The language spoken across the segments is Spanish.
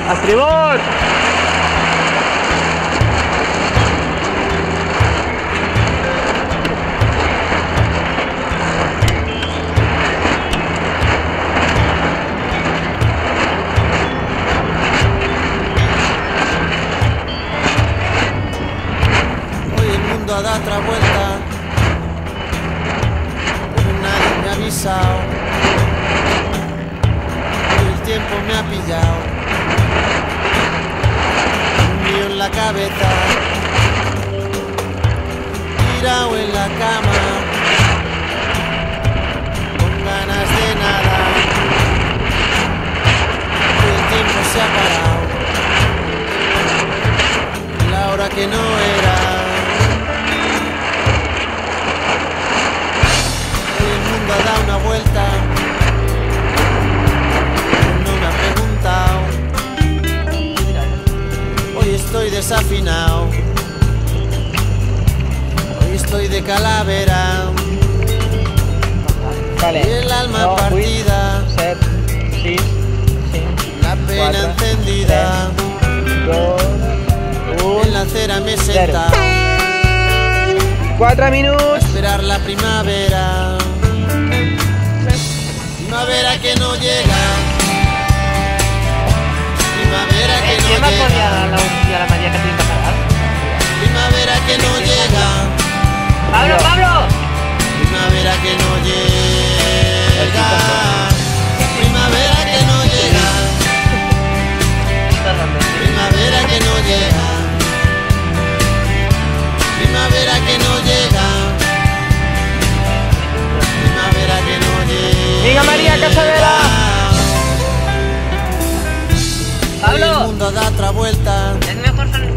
¡A estribor! A dar otra vuelta, pero nadie me ha avisado. Hoy el tiempo me ha pillado, un lío en la cabeza, tirado en la cama, con ganas de nada. Hoy el tiempo se ha parado, la hora que no era. Ha dado una vuelta, no me ha preguntado. Hoy estoy desafinado, hoy estoy de calavera. Vale. Y el alma partida, 7, 6, 5, la pena 4, encendida, 3, 2, 1, en la acera me he sentado. 4 minutos. A esperar la primavera. Primavera que no llega, primavera que no llega, primavera que no llega, ¡Pablo, Pablo! primavera que no llega, primavera que no llega, primavera que no llega, primavera que no llega, primavera que no llega. ¡Venga, María Casadera! ¡Pablo! El mundo da otra vuelta, Es mejor salir.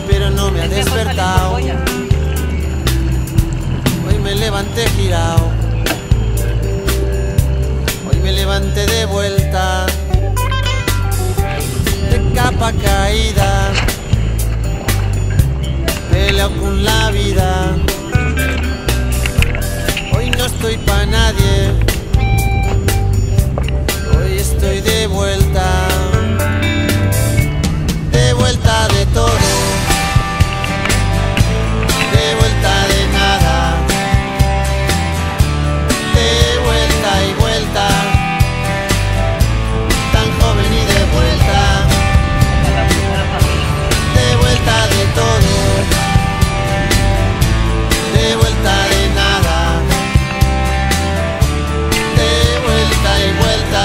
pero no me ha despertado. Hoy me levanté girado, hoy me levanté de vuelta, de capa caída, peleo con la vida. Hoy no estoy pa' nadie, hoy estoy de vuelta de todo, de vuelta de nada, de vuelta y vuelta, tan joven y de vuelta de todo, de vuelta de nada. Y vuelta,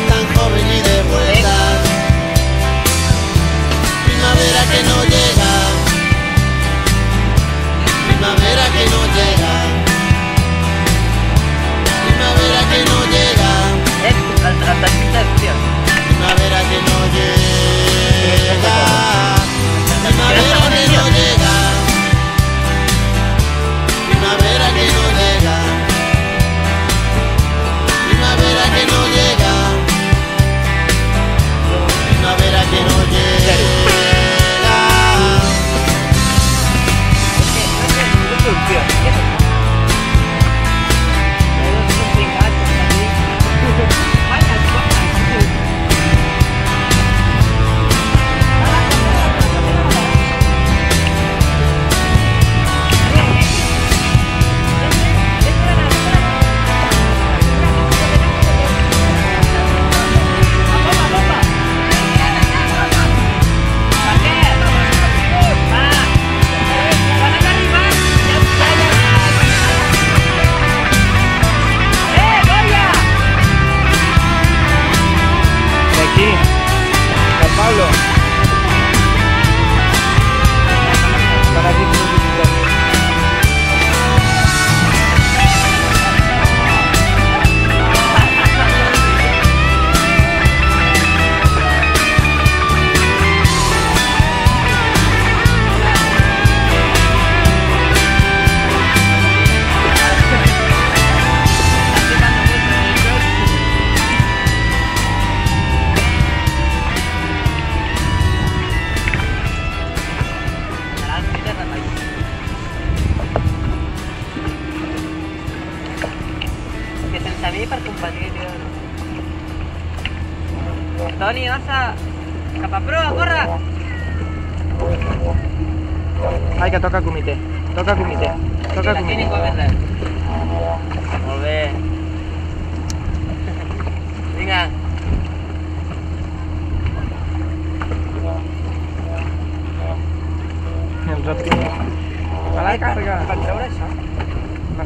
tan joven y de vuelta. Primavera que no llega, primavera que no llega, primavera que no llega, primavera que no llega, primavera que no llega, primavera que no llega. Primavera que no llega, primavera que no llega. Pablo. Para ti. Per competir, tio. Toni, baixa! Cap a proa, corre! Ai, que toca comitè. Toca comitè. Toca La comitè. clínica verde. Molt bé. Vinga. Els òptims. A la càrrega. Per treure això. Va.